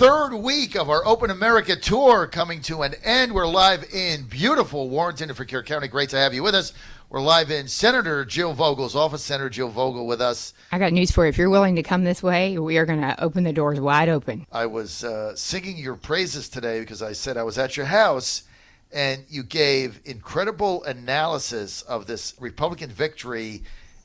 third week of our Open America tour coming to an end. We're live in beautiful Warrenton and Fauquier County. Great to have you with us. We're live in Senator Jill Vogel's office. Senator Jill Vogel with us. I got news for you. If you're willing to come this way, we are going to open the doors wide open. I was singing your praises today because I said I was at your house, and you gave incredible analysis of this Republican victory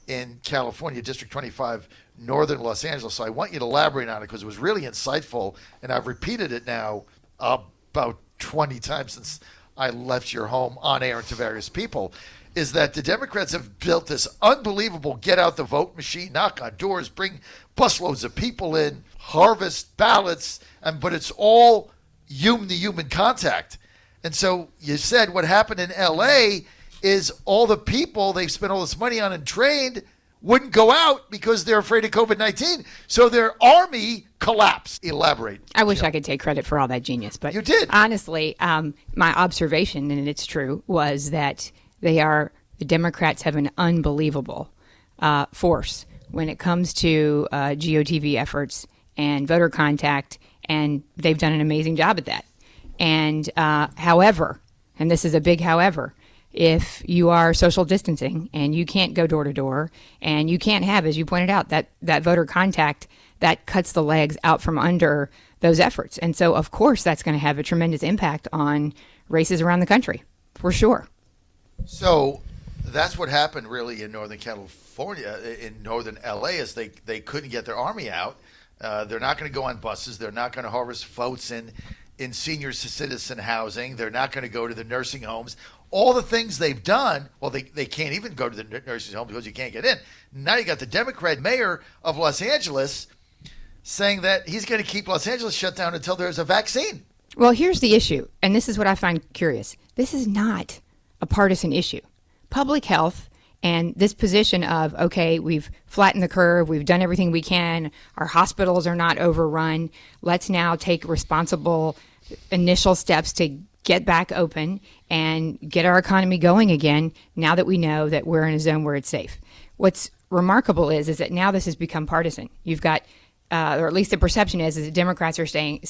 in California, District 25, northern Los Angeles. So I want you to elaborate on it because it was really insightful, and I've repeated it now about 20 times since I left your home on air and to various people, is that the Democrats have built this unbelievable get-out-the-vote machine, knock on doors, bring busloads of people in, harvest ballots, but it's all human-to-human contact. And so you said what happened in L.A. is all the people they've spent all this money on and trained wouldn't go out because they're afraid of COVID-19. So their army collapsed. Elaborate. I wish I could take credit for all that genius, but you did. Honestly, my observation, and it's true, was that the Democrats have an unbelievable force when it comes to GOTV efforts and voter contact, and they've done an amazing job at that. And however, and this is a big however, if you are social distancing and you can't go door to door and you can't have, as you pointed out, that voter contact, that cuts the legs out from under those efforts. And so, of course, that's going to have a tremendous impact on races around the country, for sure. So that's what happened really in Northern California, in Northern LA, is they couldn't get their army out. They're not going to go on buses. They're not going to harvest votes in senior citizen housing. They're not going to go to the nursing homes. All the things they've done, well, they can't even go to the nursing home because you can't get in. Now you got the Democrat mayor of Los Angeles saying that he's going to keep Los Angeles shut down until there's a vaccine. Well, here's the issue, and this is what I find curious. This is not a partisan issue. Public health and this position of, okay, we've flattened the curve, we've done everything we can, our hospitals are not overrun, let's now take responsible initial steps to get back open and get our economy going again now that we know that we're in a zone where it's safe. What's remarkable is that now this has become partisan. You've got, or at least the perception is that Democrats are saying,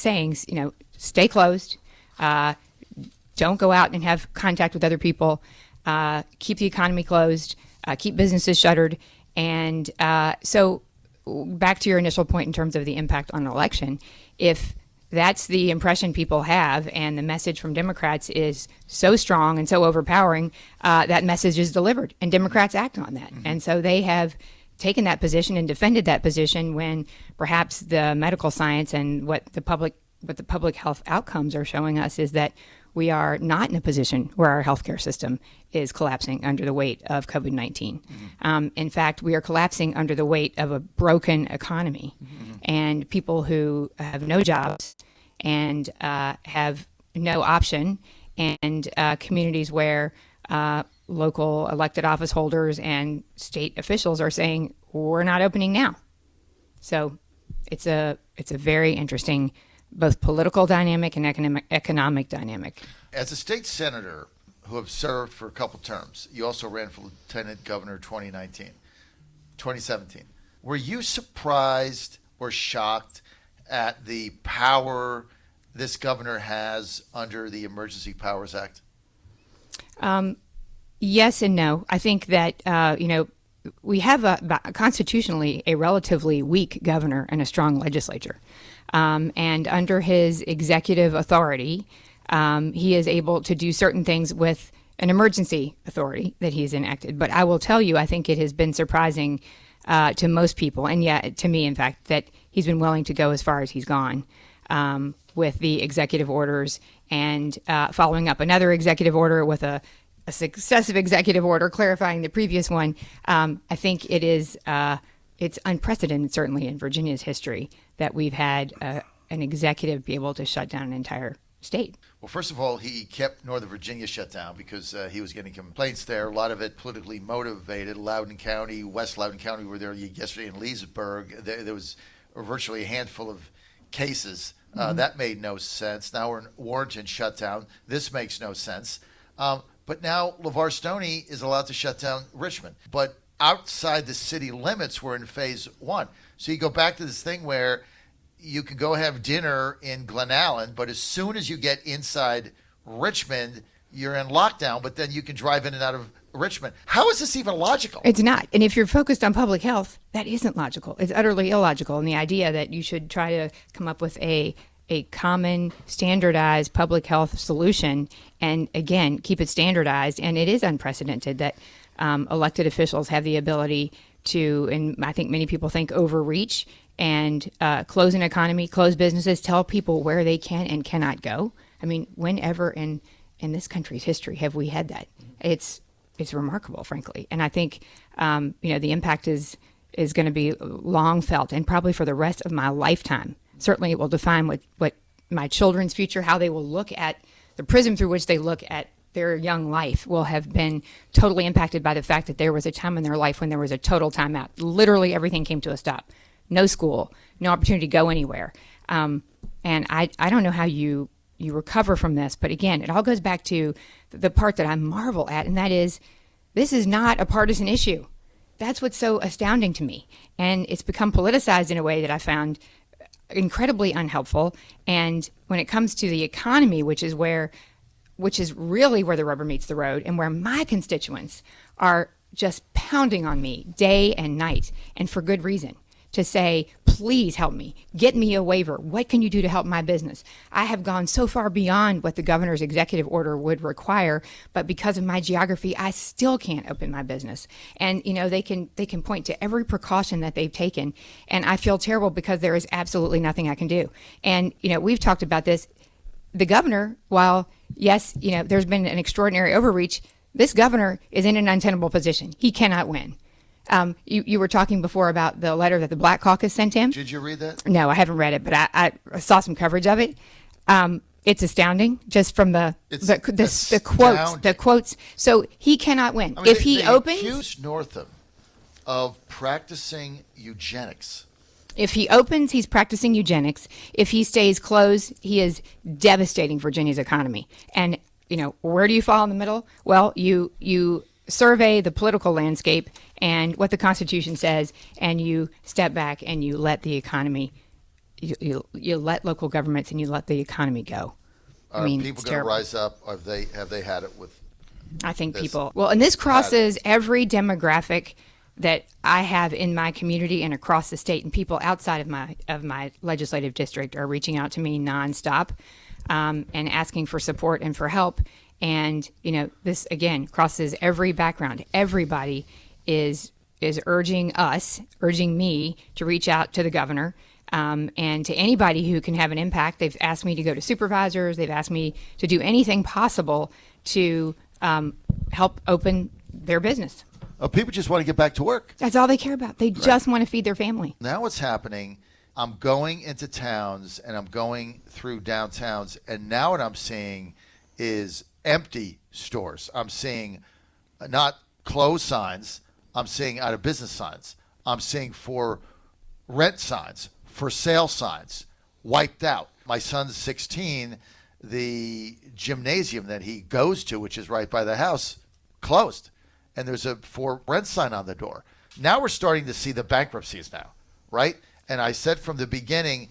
stay closed, don't go out and have contact with other people, keep the economy closed, keep businesses shuttered. And so back to your initial point in terms of the impact on an election, if that's the impression people have and the message from Democrats is so strong and so overpowering, that message is delivered and Democrats act on that. Mm-hmm. And so they have taken that position and defended that position when perhaps the medical science and what the public health outcomes are showing us is that we are not in a position where our healthcare system is collapsing under the weight of COVID-19. Mm-hmm. In fact, we are collapsing under the weight of a broken economy. Mm-hmm. And people who have no jobs and have no option, and communities where local elected office holders and state officials are saying, we're not opening now. So it's a very interesting both political dynamic and economic dynamic. As a state senator who have served for a couple terms, you also ran for lieutenant governor 2017. Were you surprised or shocked at the power this governor has under the Emergency Powers Act? Yes and no. I think that, we have constitutionally a relatively weak governor and a strong legislature. And under his executive authority, he is able to do certain things with an emergency authority that he's enacted. But I will tell you, I think it has been surprising to most people, and to me, in fact, that he's been willing to go as far as he's gone with the executive orders and following up another executive order with a successive executive order clarifying the previous one. I think it's unprecedented, certainly in Virginia's history, that we've had an executive be able to shut down an entire state. Well, first of all, he kept Northern Virginia shut down because he was getting complaints there, a lot of it politically motivated. Loudoun County, West Loudoun County were there yesterday in Leesburg. There was virtually a handful of cases. That made no sense. Now we're in Warrenton shut down. This makes no sense. But now LeVar Stoney is allowed to shut down Richmond. But outside the city limits, we're in phase one. So you go back to this thing where you can go have dinner in Glen Allen, but as soon as you get inside Richmond, you're in lockdown, but then you can drive in and out of Richmond. How is this even logical? It's not. And if you're focused on public health, that isn't logical. It's utterly illogical. And the idea that you should try to come up with a common standardized public health solution and, again, keep it standardized. And it is unprecedented that elected officials have the ability to, and I think many people think, overreach and close an economy, close businesses, tell people where they can and cannot go. I mean, whenever in this country's history have we had that? It's remarkable, frankly. And I think, the impact is going to be long felt and probably for the rest of my lifetime. Certainly it will define what my children's future, how they will look at the prism through which they look at their young life will have been totally impacted by the fact that there was a time in their life when there was a total timeout. Literally everything came to a stop. No school, no opportunity to go anywhere. And I don't know how you recover from this. But again, it all goes back to the part that I marvel at, and that is this is not a partisan issue. That's what's so astounding to me. And it's become politicized in a way that I found incredibly unhelpful. And when it comes to the economy, which is really where the rubber meets the road and where my constituents are just pounding on me day and night, and for good reason, to say, please help me, get me a waiver. What can you do to help my business? I have gone so far beyond what the governor's executive order would require, but because of my geography, I still can't open my business. And, they can point to every precaution that they've taken. And I feel terrible because there is absolutely nothing I can do. And, we've talked about this. The governor, while, yes, there's been an extraordinary overreach, this governor is in an untenable position. He cannot win. You were talking before about the letter that the Black Caucus sent him. Did you read that? No, I haven't read it, but I saw some coverage of it. It's astounding, just from the quotes. So he cannot win. I mean, if he opens, accused Northam of practicing eugenics. If he opens, he's practicing eugenics. If he stays closed, he is devastating Virginia's economy. And where do you fall in the middle? Well, you survey the political landscape and what the Constitution says, and you step back and you let the economy, you let local governments and you let the economy go. Are people going to rise up? Or have they had it with? I think people. Well, and this crosses every demographic that I have in my community and across the state, and people outside of my legislative district are reaching out to me nonstop and asking for support and for help. And this again crosses every background. Everybody is urging me to reach out to the governor and to anybody who can have an impact. They've asked me to go to supervisors. They've asked me to do anything possible to help open their business. People just want to get back to work. That's all they care about. They just want to feed their family. Now what's happening, I'm going into towns and I'm going through downtowns, and now what I'm seeing is empty stores. I'm seeing not closed signs. I'm seeing out of business signs. I'm seeing for rent signs, for sale signs, wiped out. My son's 16. The gymnasium that he goes to, which is right by the house, closed. And there's a for rent sign on the door. Now we're starting to see the bankruptcies now, right? And I said from the beginning,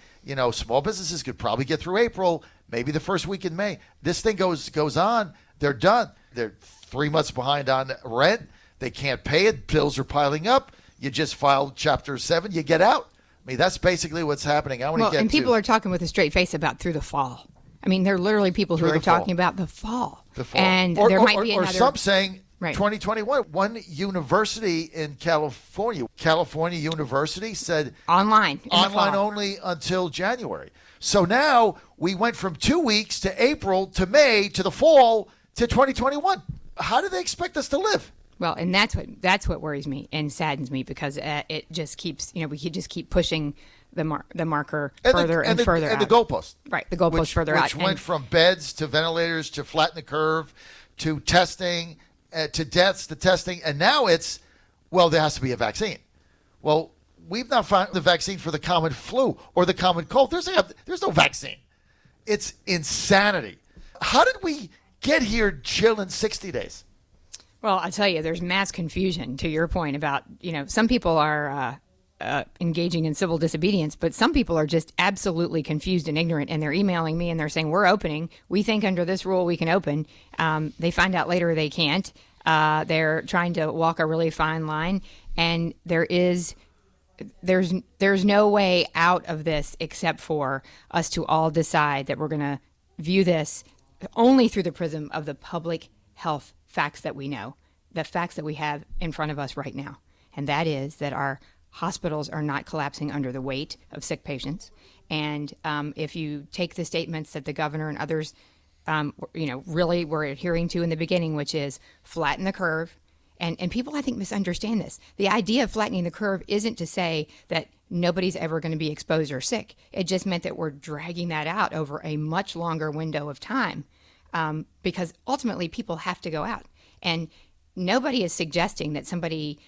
small businesses could probably get through April, maybe the first week in May. This thing goes on. They're done. They're 3 months behind on rent. They can't pay it. Bills are piling up. You just filed Chapter 7. You get out. I mean, that's basically what's happening. And people are talking with a straight face about through the fall. I mean, there are literally people who are talking about the fall. And there might be another. Or some saying right. 2021. One university in California University said online only until January. So now we went from 2 weeks to April to May to the fall to 2021. How do they expect us to live? Well, and that's what worries me and saddens me, because it just keeps, we could just keep pushing the marker further and further out. And the goalpost. Right, the goalpost further out. Which went from beds to ventilators to flatten the curve to testing to deaths to testing. And now it's, there has to be a vaccine. Well, we've not found the vaccine for the common flu or the common cold. There's no vaccine. It's insanity. How did we get here, Jill, in 60 days? Well, I tell you, there's mass confusion, to your point about, some people are engaging in civil disobedience, but some people are just absolutely confused and ignorant, and they're emailing me and they're saying, we're opening. We think under this rule we can open. They find out later they can't. They're trying to walk a really fine line, and there's no way out of this except for us to all decide that we're going to view this only through the prism of the public health facts that we know, the facts that we have in front of us right now. And that is that our hospitals are not collapsing under the weight of sick patients. And if you take the statements that the governor and others, really were adhering to in the beginning, which is flatten the curve. And people, I think, misunderstand this. The idea of flattening the curve isn't to say that nobody's ever going to be exposed or sick. It just meant that we're dragging that out over a much longer window of time, because ultimately people have to go out. And nobody is suggesting that somebody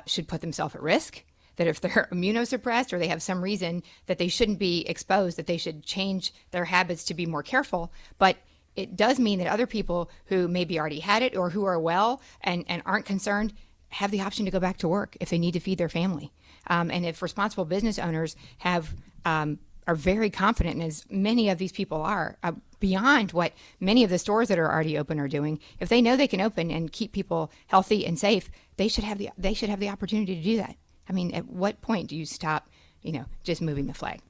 should put themselves at risk, that if they're immunosuppressed or they have some reason that they shouldn't be exposed, that they should change their habits to be more careful. But it does mean that other people who maybe already had it or who are well and aren't concerned have the option to go back to work if they need to feed their family. And if responsible business owners are very confident, and as many of these people are, beyond what many of the stores that are already open are doing, if they know they can open and keep people healthy and safe, they should have the opportunity to do that. I mean, at what point do you stop, just moving the flag?